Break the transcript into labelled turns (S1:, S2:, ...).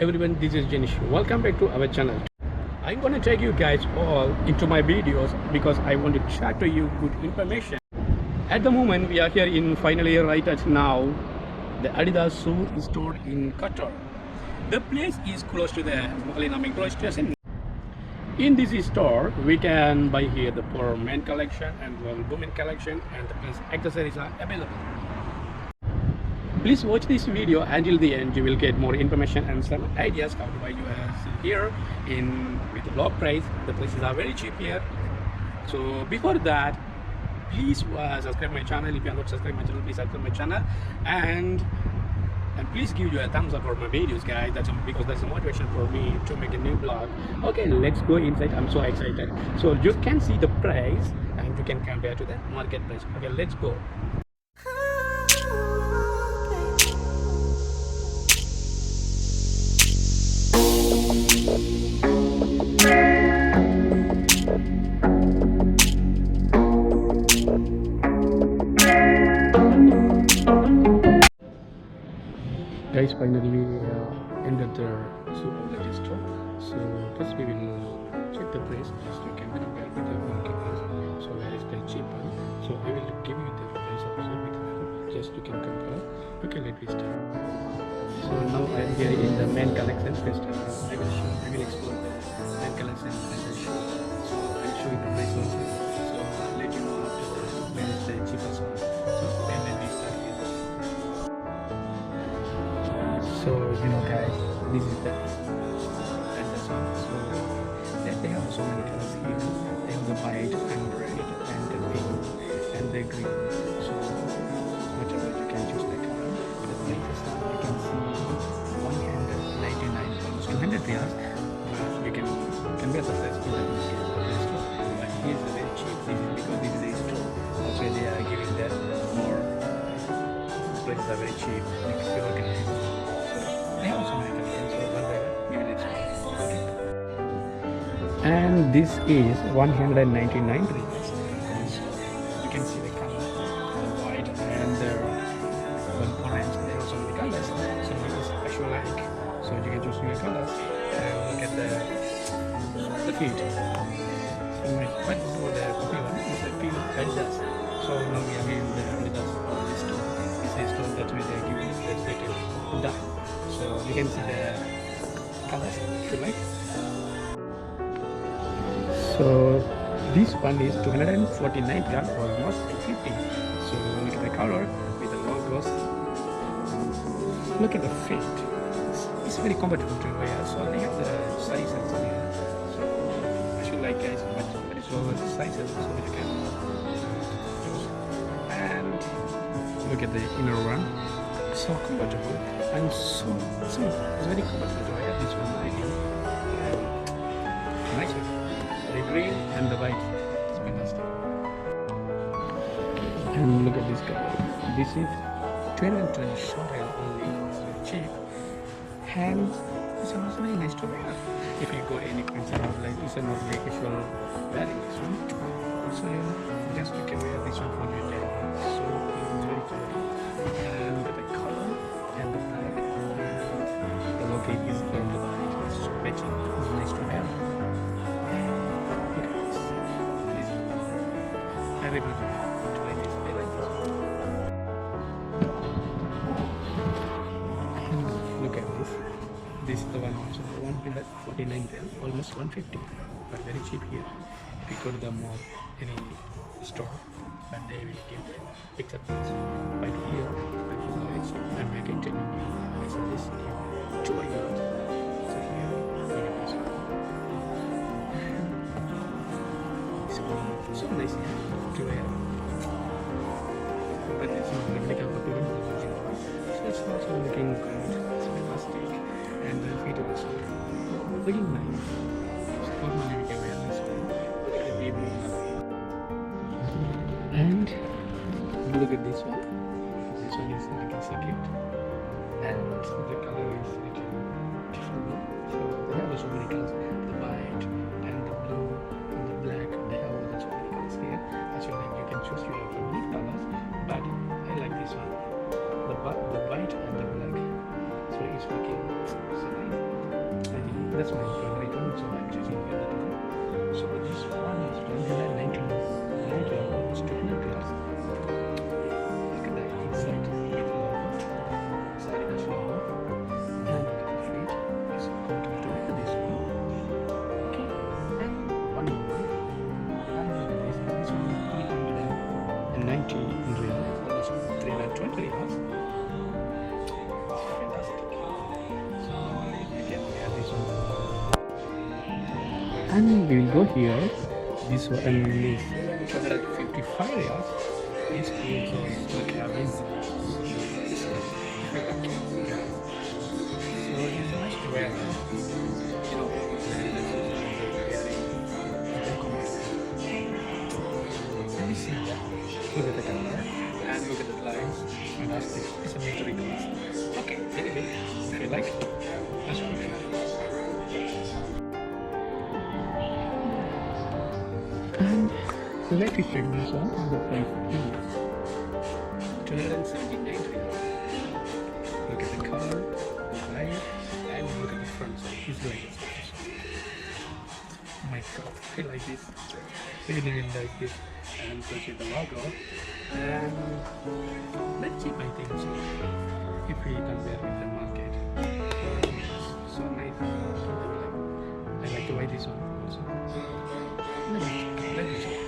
S1: everyone, this is Jenish. Welcome back to our channel. I'm gonna take you guys all into my videos because I want to share to you good information. At the moment, we are here in finally right at now. The Adidas shoe is stored in Qatar. The place is close to the Malina metro station. In this store, we can buy here the for men collection and women collection, and the plus accessories are available. Please watch this video until the end. You will get more information and some ideas how to buy US here in with low price. The prices are very cheap here. So before that, please subscribe my channel. If you are not subscribed my channel, please subscribe my channel and please give you a thumbs up for my videos, guys. Because that's a motivation for me to make a new vlog. Okay, let's go inside. I'm so excited. So you can see the price and you can compare to the market price. Okay, let's go. Guys, finally we entered the supermarket store. So first we will check the price. Just you can compare with the market price. So where is the cheaper? So I will give you the price also with just you can compare. Okay, let me start. So now I am here in the men collection. First I will explore the men collection and the shoe. So I will show you the price also. So I'll let you know after that where is the cheapest one. So then let me start here. So guys, this is the Adidas one. So they have so many colors here. They have the white and red and the pink and the green. So whatever you can choose the color. The prices you can see 199, almost 200 riyals. But you can compare the price with the store. But here is very cheap. This is because this is a store. That's why they are giving that more. The prices are very cheap. If you look at it. And this is 199 riyals. You can see the color, the white and the orange. There are so many colors. So this I should like. So you can choose your colors and look at the feet. So but for the copy one is the feet Adidas. So now we are in the Adidas store. This is store that way they give you the little dye. So you can see the colors if you like. So this one is 249 grams, almost 250. So look at the color with the logos. Look at the fit. It's very comfortable to wear. So they have the sizes here. So I should like guys, but it's all the sizes so you can choose. And look at the inner one. So comfortable and so it's very comfortable to wear this one. I think. Nice one. The green and the white. It's fantastic. And look at this color. This is 220 short hair only. It's very cheap. And it's also very nice to wear. If you go any concert like this and not like casual wearing this one. So just you can wear this one for your day. So it's very cool. And look at the color and the black. The logo is from the white. It's so matching. It's nice to wear. I like this. Look at this. This is the one also 149 riyal, almost 150, but very cheap here. If you go to the mall, any store, but they will give picture this. But here, I'm making to you. So this here, 2 euros. So here, look at this one. So nice to wear. But it's not replica of the original. So it's also looking good. It's fantastic. And the feet also looking nice. So normally we can wear this one. Look at the baby. And look at this one. This one is you can see cute. And the color is little different. So they have so many colors. The white and the blue and the black. They have so many colors here. Actually, you can choose your favorite colors, but I like this one, the white and the black. So it's looking so nice. That's my favorite one, so I'm choosing here that one. So this one is 190, almost 200 riyals. Look at that inside with logo, Adidas logo, and look at the feet. It's going to be this one. Okay, and one more one. And look at this. This one is 390 in real, almost 320 riyals. And we will go here. This one is 255 riyals. This clothes look amazing. So it's nice to wear. You know, let me see that. Look at the color and look at the lines. Fantastic. It's a military clothes. Okay, anyway, if you like, let's go. And let me check this one. The price is 279 riyals. Look at the color, the line, and look at the front side. It's like this. Oh my god, I like this. Really like this. And so see the logo. And let's see my things if we compare with the market. So nice. I like to buy this one also. Let me check.